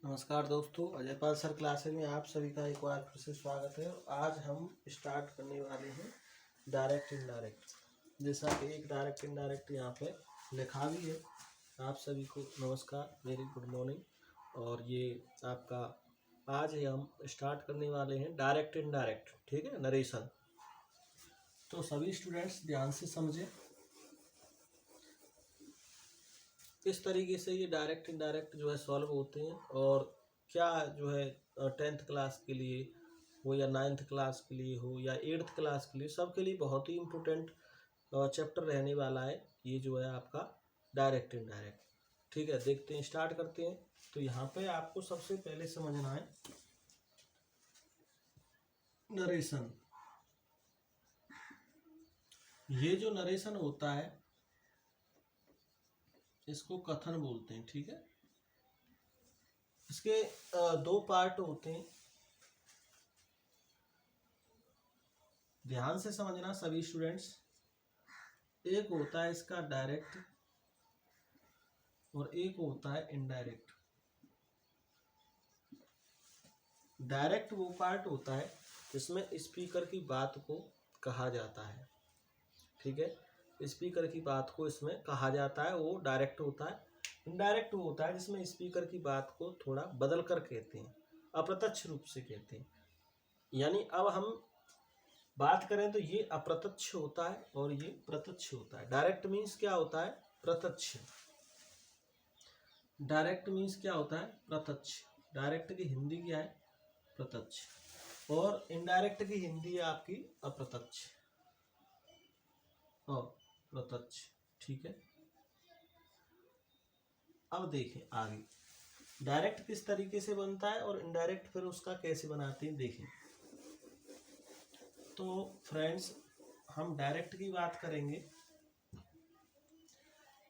नमस्कार दोस्तों, Ajay Pal sir classes में आप सभी का एक बार फिर से स्वागत है। आज हम स्टार्ट करने वाले हैं डायरेक्ट इनडायरेक्ट। जैसा कि एक डायरेक्ट इनडायरेक्ट यहाँ पे लिखा भी है। आप सभी को नमस्कार, वेरी गुड मॉर्निंग। और ये आपका आज हम स्टार्ट करने वाले हैं डायरेक्ट इनडायरेक्ट, ठीक है, नरेशन। तो सभी स्टूडेंट्स ध्यान से समझें किस तरीके से ये डायरेक्ट इनडायरेक्ट जो है सॉल्व होते हैं, और क्या जो है 10th क्लास के लिए हो या 9th क्लास के लिए हो या 8th क्लास के लिए, सबके लिए बहुत ही इम्पोर्टेंट चैप्टर रहने वाला है ये जो है आपका डायरेक्ट इनडायरेक्ट। ठीक है, देखते हैं, स्टार्ट करते हैं। तो यहाँ पे आपको सबसे पहले समझना है नरेशन। ये जो नरेशन होता है इसको कथन बोलते हैं, ठीक है। इसके दो पार्ट होते हैं, ध्यान से समझना सभी स्टूडेंट्स। एक होता है इसका डायरेक्ट और एक होता है इनडायरेक्ट। डायरेक्ट वो पार्ट होता है जिसमें स्पीकर की बात को कहा जाता है, ठीक है। स्पीकर की बात को इसमें कहा जाता है, वो डायरेक्ट होता है। इनडायरेक्ट वो होता है जिसमें स्पीकर की बात को थोड़ा बदल कर कहते हैं, अप्रत्यक्ष रूप से कहते हैं। यानी अब हम बात करें तो ये अप्रत्यक्ष होता है और ये प्रत्यक्ष होता है। डायरेक्ट मीन्स क्या होता है? प्रत्यक्ष। डायरेक्ट मीन्स क्या होता है? प्रत्यक्ष। डायरेक्ट की हिंदी क्या है? प्रत्यक्ष। और इनडायरेक्ट की हिंदी है आपकी अप्रत्यक्ष और प्रत्यक्ष, ठीक है। अब देखें आगे डायरेक्ट किस तरीके से बनता है और इनडायरेक्ट फिर उसका कैसे बनाते हैं, देखें। तो फ्रेंड्स, हम डायरेक्ट की बात करेंगे।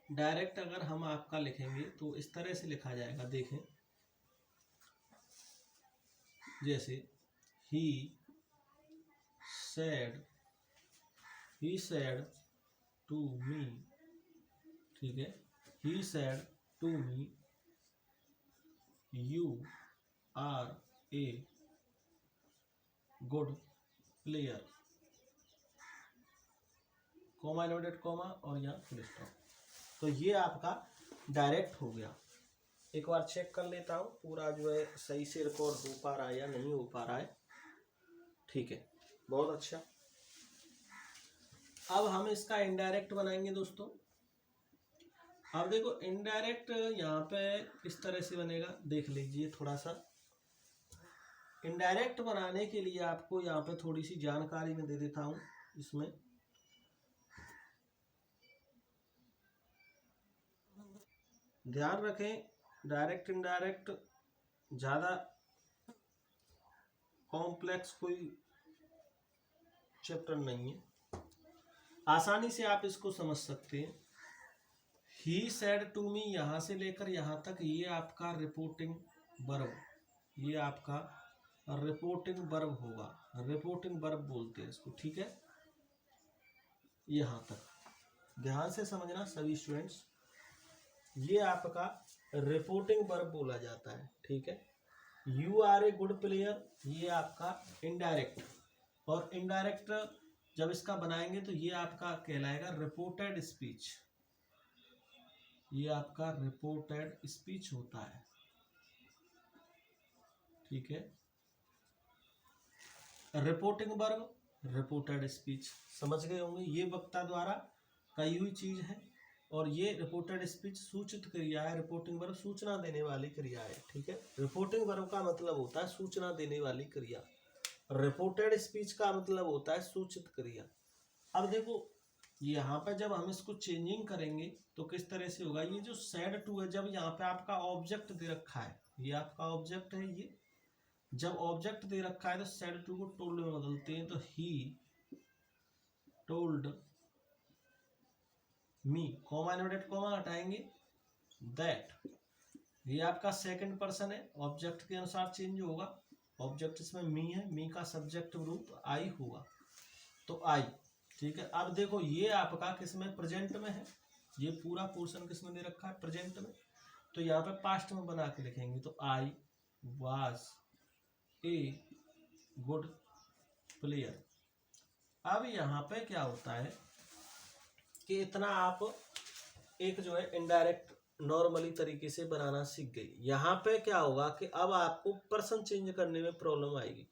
डायरेक्ट अगर हम आपका लिखेंगे तो इस तरह से लिखा जाएगा, देखें। जैसे ही said to me, ठीक है। he said to me you are a good player, comma inverted comma और यहाँ फुल स्टॉप। तो ये आपका डायरेक्ट हो गया। एक बार चेक कर लेता हूँ पूरा जो है सही से रिकॉर्ड हो पा रहा है या नहीं हो पा रहा है, ठीक है, बहुत अच्छा। अब हम इसका इनडायरेक्ट बनाएंगे दोस्तों। अब देखो इनडायरेक्ट यहाँ पे किस तरह से बनेगा, देख लीजिए थोड़ा सा। इनडायरेक्ट बनाने के लिए आपको यहाँ पे थोड़ी सी जानकारी मैं दे देता हूँ। इसमें ध्यान रखें, डायरेक्ट इनडायरेक्ट ज़्यादा कॉम्प्लेक्स कोई चैप्टर नहीं है, आसानी से आप इसको समझ सकते हैं। ही सेड टू मी यहाँ से लेकर यहाँ तक ये आपका रिपोर्टिंग वर्ब, ये आपका रिपोर्टिंग वर्ब होगा। रिपोर्टिंग वर्ब बोलते हैं इसको, ठीक है। यहाँ तक ध्यान से समझना सभी स्टूडेंट्स, ये आपका रिपोर्टिंग वर्ब बोला जाता है, ठीक है। You are a good player, ये आपका इनडायरेक्ट। और इनडायरेक्ट जब इसका बनाएंगे तो ये आपका कहलाएगा रिपोर्टेड स्पीच। ये आपका रिपोर्टेड स्पीच होता है, ठीक है। रिपोर्टिंग वर्ब, रिपोर्टेड स्पीच, समझ गए होंगे। ये वक्ता द्वारा कही हुई चीज है और ये रिपोर्टेड स्पीच सूचित क्रिया है। रिपोर्टिंग वर्ब सूचना देने वाली क्रिया है, ठीक है। रिपोर्टिंग वर्ब का मतलब होता है सूचना देने वाली क्रिया, रिपोर्टेड स्पीच का मतलब होता है सूचित क्रिया। अब देखो यहाँ पे जब हम इसको चेंजिंग करेंगे तो किस तरह से होगा। ये जो सेड टू है, जब यहाँ पे आपका ऑब्जेक्ट दे रखा है, ये आपका ऑब्जेक्ट है, ये जब ऑब्जेक्ट दे रखा है तो सेड टू को टोल्ड में बदलते हैं। तो he told me, comma inverted comma हटाएंगे, दैट, ये आपका सेकंड पर्सन है, ऑब्जेक्ट के अनुसार चेंज होगा। ऑब्जेक्ट इसमें मी है, मी का सब्जेक्ट रूप आई होगा, तो आई, ठीक है। अब देखो ये आपका किसमें? प्रेजेंट में है। ये पूरा पोर्शन किसमें दे रखा है? प्रेजेंट में। तो यहाँ पे पास्ट में बना के लिखेंगे, तो I was a good player. अब यहाँ पे क्या होता है कि इतना आप एक जो है इनडायरेक्ट नॉर्मली तरीके से बनाना सीख गई। यहाँ पे क्या होगा कि अब आपको पर्सन चेंज करने में प्रॉब्लम आएगी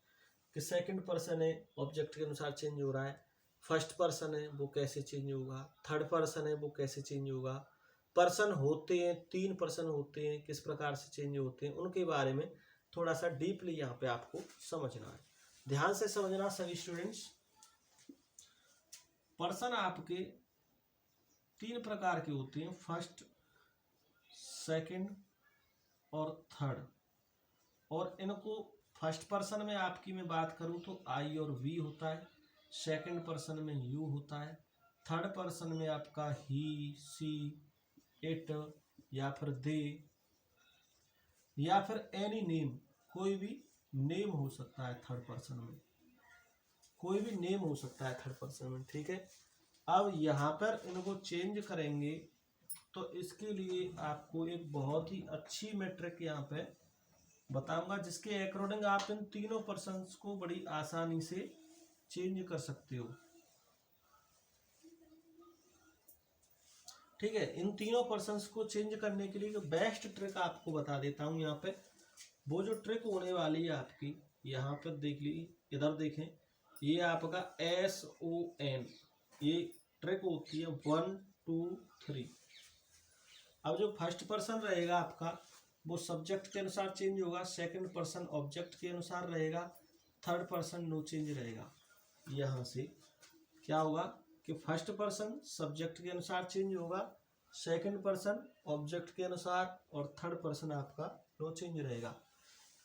कि सेकंड पर्सन है ऑब्जेक्ट के अनुसार चेंज हो रहा है, फर्स्ट पर्सन है वो कैसे चेंज होगा, थर्ड पर्सन है वो कैसे चेंज होगा, पर्सन होते हैं 3 पर्सन होते हैं किस प्रकार से चेंज होते हैं, उनके बारे में थोड़ा सा डीपली यहाँ पे आपको समझना है। ध्यान से समझना सभी स्टूडेंट्स। पर्सन आपके 3 प्रकार के होते हैं, फर्स्ट, सेकंड और थर्ड। और इनको फर्स्ट पर्सन में आपकी मैं बात करूं तो आई और वी होता है, सेकंड पर्सन में यू होता है, थर्ड पर्सन में आपका ही, सी, इट या फिर दे या फिर एनी नेम, कोई भी नेम हो सकता है थर्ड पर्सन में, कोई भी नेम हो सकता है थर्ड पर्सन में। ठीक है, अब यहाँ पर इनको चेंज करेंगे तो इसके लिए आपको एक बहुत ही अच्छी मैट्रिक यहाँ पे बताऊंगा जिसके अकॉर्डिंग आप इन तीनों पर्सन्स को बड़ी आसानी से चेंज कर सकते हो। ठीक है, इन तीनों पर्सन्स को चेंज करने के लिए बेस्ट ट्रिक आपको बता देता हूं। यहाँ पे वो जो ट्रिक होने वाली है आपकी, यहाँ पर देख लीजिए, इधर देखें, ये आपका SON, ये ट्रिक होती है 1 2 3। अब जो फर्स्ट पर्सन रहेगा आपका वो सब्जेक्ट के अनुसार चेंज होगा, सेकंड पर्सन ऑब्जेक्ट के अनुसार रहेगा, थर्ड पर्सन नो चेंज रहेगा। यहाँ से क्या होगा कि फर्स्ट पर्सन सब्जेक्ट के अनुसार चेंज होगा, सेकंड पर्सन ऑब्जेक्ट के अनुसार और थर्ड पर्सन आपका नो चेंज रहेगा।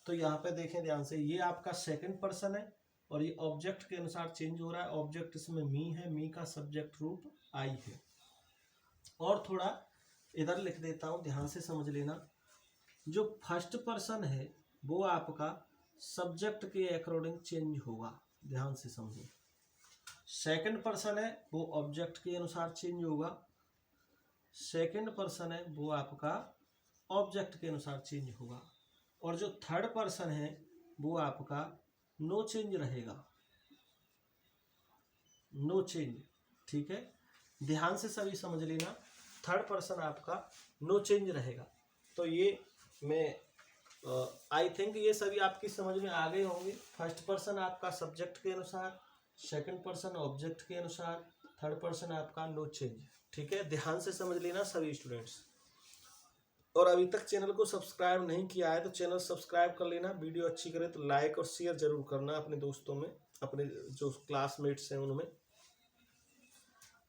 तो यहाँ पे देखें ध्यान से, ये आपका सेकंड पर्सन है और ये ऑब्जेक्ट के अनुसार चेंज हो रहा है। ऑब्जेक्ट इसमें मी है, मी का सब्जेक्ट रूप आई है। और थोड़ा इधर लिख देता हूँ, ध्यान से समझ लेना। जो फर्स्ट पर्सन है वो आपका सब्जेक्ट के अकॉर्डिंग चेंज होगा, ध्यान से समझिए। सेकंड पर्सन है वो ऑब्जेक्ट के अनुसार चेंज होगा, सेकंड पर्सन है वो आपका ऑब्जेक्ट के अनुसार चेंज होगा। और जो थर्ड पर्सन है वो आपका नो चेंज रहेगा, नो चेंज। ठीक है, ध्यान से सभी समझ लेना, थर्ड पर्सन आपका नो चेंज रहेगा। तो ये मैं आई थिंक ये सभी आपकी समझ में आ गए होंगे। फर्स्ट पर्सन आपका सब्जेक्ट के अनुसार, सेकंड पर्सन ऑब्जेक्ट के अनुसार, थर्ड पर्सन आपका नो चेंज। ठीक है, ध्यान से समझ लेना सभी स्टूडेंट्स। और अभी तक चैनल को सब्सक्राइब नहीं किया है तो चैनल सब्सक्राइब कर लेना। वीडियो अच्छी करे तो लाइक और शेयर जरूर करना अपने दोस्तों में, अपने जो क्लासमेट्स हैं उनमें।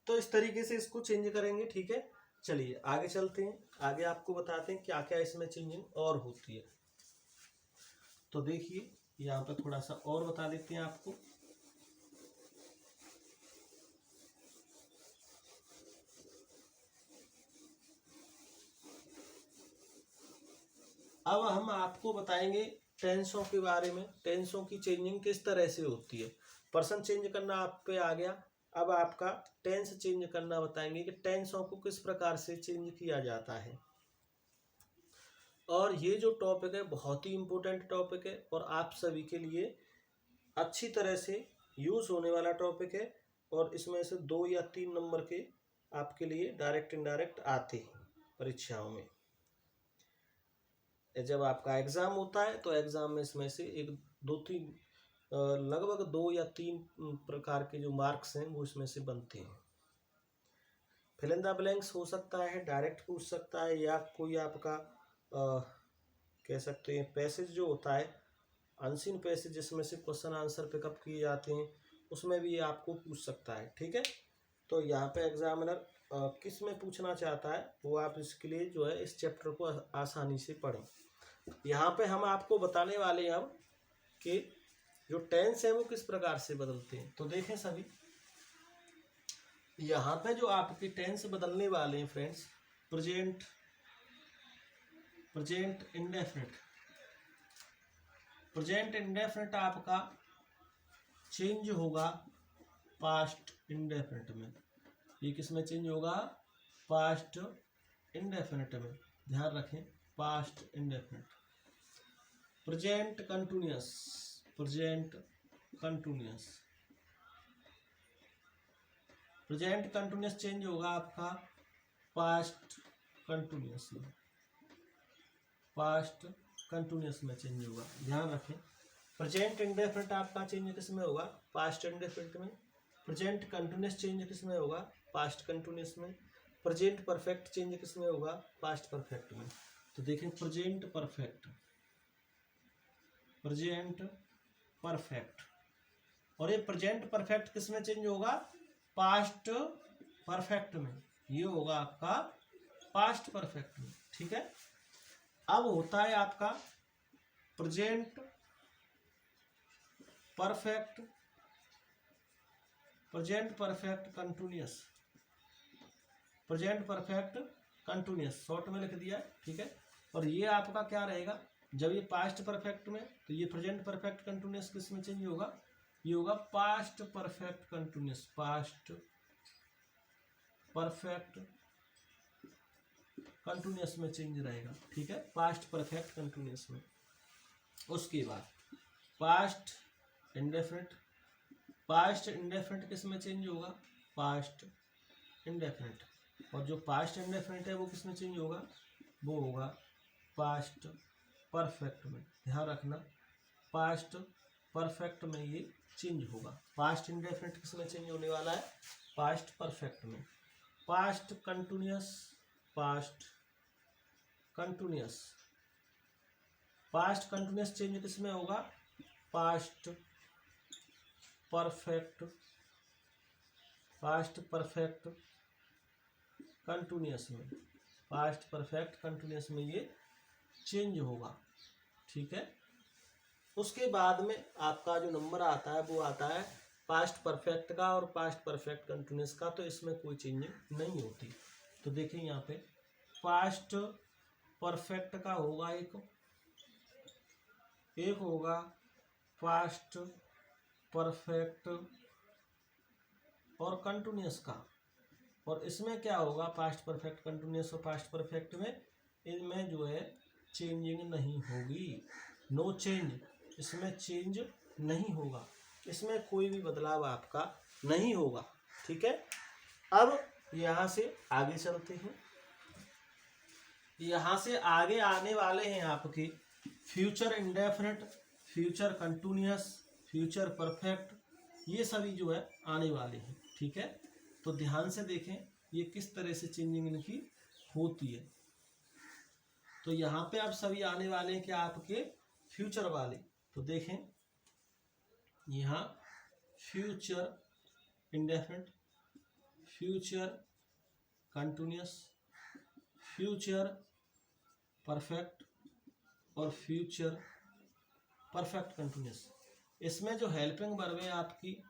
तो इस तरीके से इसको चेंज करेंगे। ठीक है, चलिए आगे चलते हैं, आगे आपको बताते हैं क्या क्या इसमें चेंजिंग और होती है। तो देखिए यहाँ पर थोड़ा सा और बता देते हैं आपको। अब हम आपको बताएंगे टेंसों के बारे में, टेंसों की चेंजिंग किस तरह से होती है। पर्सन चेंज करना आप पे आ गया, अब आपका टेंस चेंज करना बताएंगे कि टेंसों को किस प्रकार से चेंज किया जाता है। और ये जो टॉपिक है बहुत ही इम्पोर्टेंट टॉपिक है और आप सभी के लिए अच्छी तरह से यूज होने वाला टॉपिक है। और इसमें से 2 या 3 नंबर के आपके लिए डायरेक्ट इनडायरेक्ट आते हैं परीक्षाओं में। जब आपका एग्जाम होता है तो एग्जाम में इसमें से 1 2 3 लगभग 2 या 3 प्रकार के जो मार्क्स हैं वो इसमें से बनते हैं। फिल इन द ब्लैंक्स हो सकता है, डायरेक्ट पूछ सकता है, या कोई आपका कह सकते हैं पैसेज जो होता है, अनसीन पैसेज जिसमें से क्वेश्चन आंसर पिकअप किए जाते हैं, उसमें भी आपको पूछ सकता है। ठीक है, तो यहाँ पे एग्जामिनर किस में पूछना चाहता है वो आप इसके लिए जो है इस चैप्टर को आसानी से पढ़ें। यहाँ पे हम आपको बताने वाले हैं अब कि जो टेंस है वो किस प्रकार से बदलते हैं। तो देखें सभी, यहाँ पे जो आपके टेंस बदलने वाले हैं friends, present, present indefinite. Present indefinite आपका चेंज होगा पास्ट इंडेफिनिट में। ये किस में चेंज होगा? पास्ट इंडेफिनिट में। ध्यान रखें, past indefinite. Present continuous, present continuous, present continuous change होगा आपका पास्ट कंटिन्यूअस में, पास्ट कंटिन्यूअस में चेंज होगा। ध्यान रखें, प्रेजेंट इंडेफिनिट आपका चेंज किस में होगा? पास्ट इंडेफिनिट में। प्रेजेंट कंटिन्यूअस चेंज किस में होगा? पास्ट कंटिन्यूअस में। प्रेजेंट परफेक्ट चेंज किस में होगा? पास्ट परफेक्ट में। तो देखें प्रेजेंट परफेक्ट, प्रेजेंट परफेक्ट, और ये प्रेजेंट परफेक्ट किस में चेंज होगा? पास्ट परफेक्ट में। ये होगा आपका पास्ट परफेक्ट में, ठीक है। अब होता है आपका present perfect, present perfect continuous, present perfect continuous short में लिख दिया, ठीक है। और ये आपका क्या रहेगा? जब ये पास्ट परफेक्ट में, तो ये प्रेजेंट परफेक्ट कंटिन्यूअस किस में चेंज होगा? ये होगा past perfect continuous, past perfect continuous में चेंज रहेगा, ठीक है, पास्ट परफेक्ट कंटिन्यूअस में। उसके बाद पास्ट इंडेफिनिट, पास्ट इंडेफिनिट किस में चेंज होगा? Past indefinite. और जो पास्ट इंडेफिनिट है वो किस में चेंज होगा? वो होगा पास्ट परफेक्ट में। ध्यान रखना, पास्ट परफेक्ट में ये चेंज होगा। पास्ट इंडेफिनिट किस में चेंज होने वाला है? पास्ट परफेक्ट में। Past continuous, past continuous, past continuous change किस में होगा? Past perfect, past perfect continuous में, पास्ट परफेक्ट कंटिन्यूअस में ये चेंज होगा, ठीक है। उसके बाद में आपका जो नंबर आता है वो आता है पास्ट परफेक्ट का और पास्ट परफेक्ट कंटिन्यूअस का, तो इसमें कोई चेंजिंग नहीं होती। तो देखें यहाँ पे पास्ट परफेक्ट का होगा एक होगा पास्ट परफेक्ट और कंटिन्यूअस का, और इसमें क्या होगा? पास्ट परफेक्ट कंटिन्यूअस और पास्ट परफेक्ट में इनमें जो है चेंजिंग नहीं होगी, नो चेंज, इसमें चेंज नहीं होगा, इसमें कोई भी बदलाव आपका नहीं होगा, ठीक है। अब यहाँ से आगे चलते हैं। यहाँ से आगे आने वाले हैं आपके future indefinite, future continuous, future perfect, ये सभी जो है आने वाले हैं, ठीक है। तो ध्यान से देखें ये किस तरह से चेंजिंग इनकी होती है। तो यहाँ पे अब सभी आने वाले हैं क्या? आपके फ्यूचर वाले। तो देखें यहाँ future indefinite, future continuous, future perfect और फ्यूचर परफेक्ट कंटिन्यूअस। इसमें जो हेल्पिंग वर्ब है आपकी,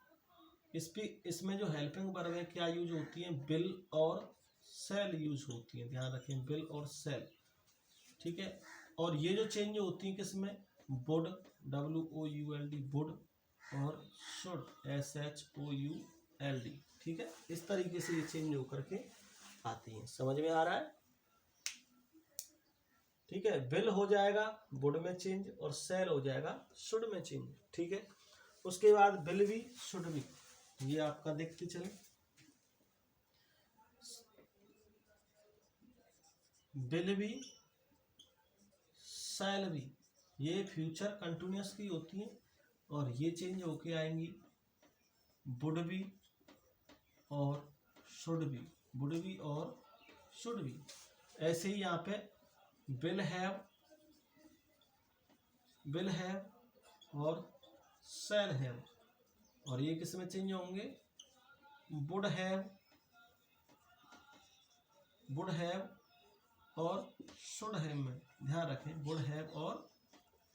इसमें जो हेल्पिंग वर्ब है क्या यूज होती है? विल और सेल यूज होती है। ध्यान रखें, विल और सेल, ठीक है। और ये जो चेंज होती है किसमें? वुड, WOULD, वुड, और शुड, SHOULD, ठीक है। इस तरीके से ये चेंज होकर के आती है। समझ में आ रहा है? ठीक है, विल हो जाएगा वुड में चेंज और सेल हो जाएगा शुड में चेंज, ठीक है। उसके बाद विल भी, शुड भी, ये आपका देखते चले। विल भी, सेल भी, ये फ्यूचर कंटिन्यूअस की होती है और ये चेंज होके आएंगी वुड भी और शुड भी, वुड भी और शुड भी। ऐसे ही यहाँ पे विल हैव और शैल हैव, और ये किस में चेंज होंगे? वुड हैव और शुड हैव में। ध्यान रखें, वुड हैव और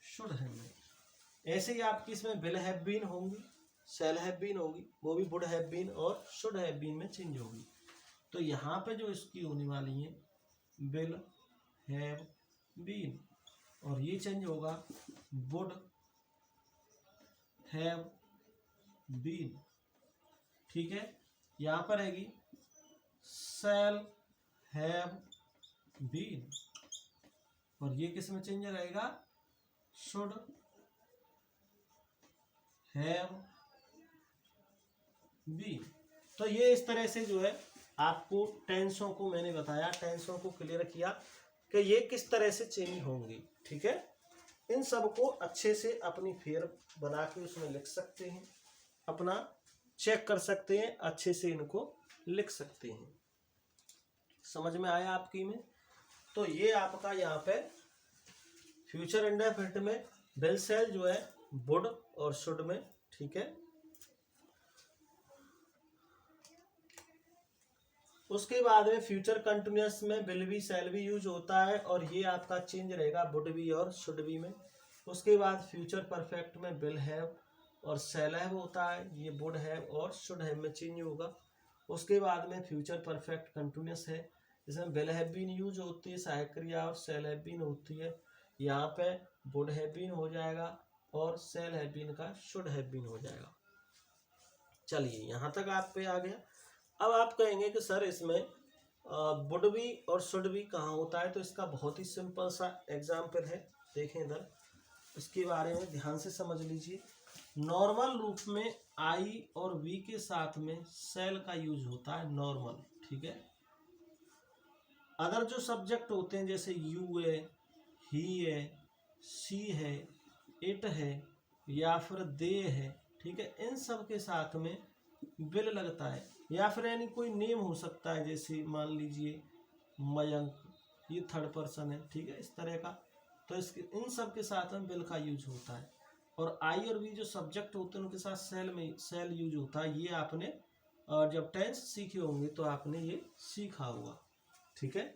शुड हैव में। ऐसे ही आपकी इसमें विल हैव बीन होंगी, शैल हैव बीन होगी, वो भी वुड हैव बीन और शुड हैव बीन में चेंज होगी। तो यहाँ पे जो इसकी होने वाली है विल हैव बीन, और ये चेंज होगा वुड हैव बीन, ठीक है। यहाँ पर रहेगी शैल हैव बीन, और ये किस में चेंज रहेगा? Should have been. तो ये इस तरह से जो है आपको टेंसों को मैंने बताया, टेंसों को क्लियर किया कि ये किस तरह से चेंज होंगी। ठीक है, इन सब को अच्छे से अपनी फेर बना के उसमें लिख सकते हैं, अपना चेक कर सकते हैं, अच्छे से इनको लिख सकते हैं। समझ में आया आपकी में? तो ये आपका यहाँ पे फ्यूचर इंडेफिनिट में विल शेल जो है वुड और शुड में। ठीक है, उसके बाद में फ्यूचर कंटिन्यूअस में will be shall be use होता है और ये आपका चेंज रहेगा वुड बी और शुड बी में। उसके बाद फ्यूचर परफेक्ट में विल हैव और शैल हैव होता है, ये वुड हैव और शुड हैव में चेंज होगा। उसके बाद में फ्यूचर परफेक्ट कंटिन्यूअस है, इसमें विल हैव बीन यूज होती है सहायक क्रिया और शैल हैव बीन होती है। यहाँ पे वुड हैव बीन हो जाएगा और शैल हैव बीन का शुड हैव बीन हो जाएगा। चलिए यहाँ तक आप पे आ गया। अब आप कहेंगे कि सर इसमें वुड बी और शुड बी कहाँ होता है? तो इसका बहुत ही सिंपल सा एग्जाम्पल है, देखें इधर, इसके बारे में ध्यान से समझ लीजिए। नॉर्मल रूप में आई और वी के साथ में शैल का यूज होता है नॉर्मल। ठीक है, अदर जो सब्जेक्ट होते हैं जैसे यू है, ही है, सी है, इट है या फिर दे है, ठीक है, इन सब के साथ में विल लगता है। या फिर यानी कोई नेम हो सकता है, जैसे मान लीजिए मयंक, ये थर्ड पर्सन है। ठीक है, इस तरह का, तो इसके इन सब के साथ में विल का यूज होता है। और आई और वी जो सब्जेक्ट होते हैं उनके साथ शैल यूज होता है। ये आपने और जब टेंस सीखे होंगे तो आपने ये सीखा होगा। ठीक है,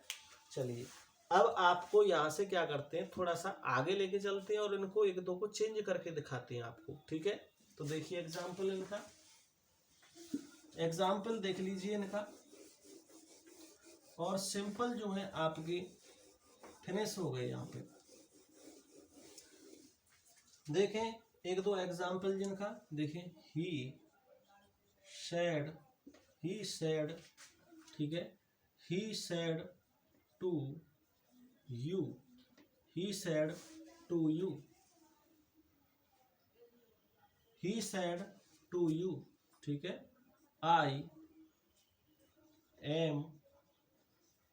चलिए अब आपको यहाँ से क्या करते हैं, थोड़ा सा आगे लेके चलते हैं और इनको एक दो को चेंज करके दिखाते हैं आपको। ठीक है, तो देखिए एग्जाम्पल इनका, एग्जाम्पल देख लीजिए इनका, और सिंपल जो है आपकी फिनिश हो गए। यहाँ पे देखें एक दो एग्जाम्पल जिनका, देखें ही सेड, ठीक है, he said to you, he said to you, he said to you. ठीक है, I am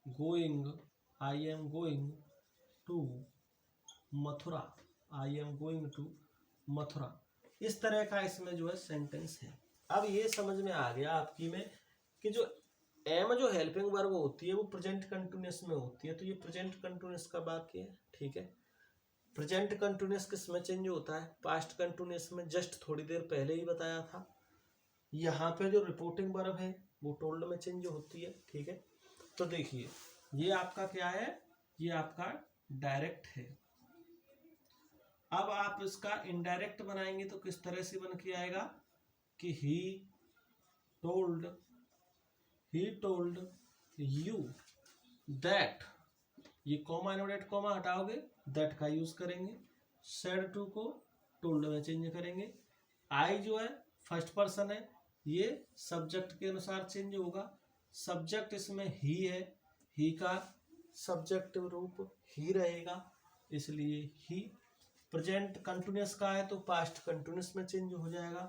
going to Mathura, I am going to Mathura. इस तरह का इसमें जो है सेंटेंस है। अब ये समझ में आ गया आपकी में कि जो एम जो हेल्पिंग वर्ब होती है वो प्रेजेंट कंटिन्यूअस में होती है। तो ये प्रेजेंट कंटिन्यूअस का वाक्य है। ठीक है, प्रेजेंट कंटिन्यूअस किस में चेंज होता है? पास्ट कंटिन्यूअस में, जस्ट थोड़ी देर पहले ही बताया था। यहाँ पे जो रिपोर्टिंग वर्ब है वो टोल्ड में चेंज होती है। ठीक है, तो देखिए ये आपका क्या है, ये आपका डायरेक्ट है। अब आप इसका इनडायरेक्ट बनाएंगे तो किस तरह से बन के आएगा कि ही टोल्ड यू दैट, ये कॉमा इनोडेट कॉमा हटाओगे, दैट का यूज करेंगे। सेड टू को टोल्ड में चेंज करेंगे। आई जो है फर्स्ट पर्सन है, ये सब्जेक्ट के अनुसार चेंज होगा। सब्जेक्ट इसमें ही है, ही का सब्जेक्टिव रूप ही रहेगा, इसलिए ही। प्रेजेंट कंटिन्यूअस का है तो पास्ट कंटिन्यूअस में चेंज हो जाएगा।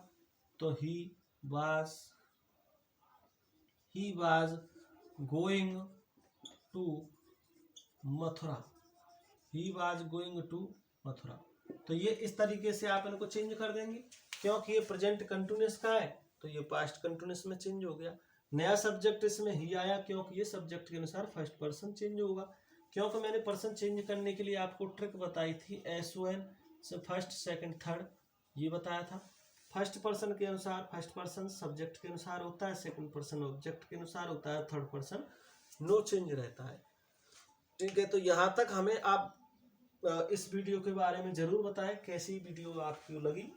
तो he was going to Mathura, he was going to Mathura. तो ये इस तरीके से आप इनको चेंज कर देंगे, क्योंकि ये प्रेजेंट कंटिन्यूअस का है तो ये पास्ट कंटिन्यूअस में चेंज हो गया। नया सब्जेक्ट इसमें ही आया क्योंकि ये सब्जेक्ट के अनुसार फर्स्ट पर्सन चेंज होगा। क्योंकि मैंने पर्सन चेंज करने के लिए आपको ट्रिक बताई थी, SON से फर्स्ट सेकंड थर्ड, ये बताया था। फर्स्ट पर्सन के अनुसार फर्स्ट पर्सन सब्जेक्ट के अनुसार होता है, सेकंड पर्सन ऑब्जेक्ट के अनुसार होता है, थर्ड पर्सन नो चेंज रहता है। ठीक है, तो यहाँ तक हमें आप इस वीडियो के बारे में जरूर बताएं कैसी वीडियो आपको लगी।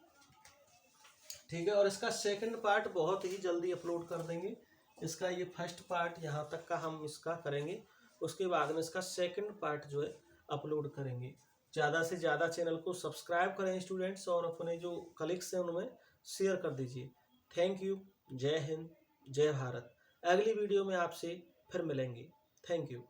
ठीक है, और इसका सेकंड पार्ट बहुत ही जल्दी अपलोड कर देंगे। इसका ये फर्स्ट पार्ट यहाँ तक का हम इसका करेंगे, उसके बाद में इसका सेकंड पार्ट जो है अपलोड करेंगे। ज़्यादा से ज़्यादा चैनल को सब्सक्राइब करें स्टूडेंट्स, और अपने जो कलीग्स हैं उनमें शेयर कर दीजिए। थैंक यू, जय हिंद, जय भारत। अगली वीडियो में आपसे फिर मिलेंगे। Thank you.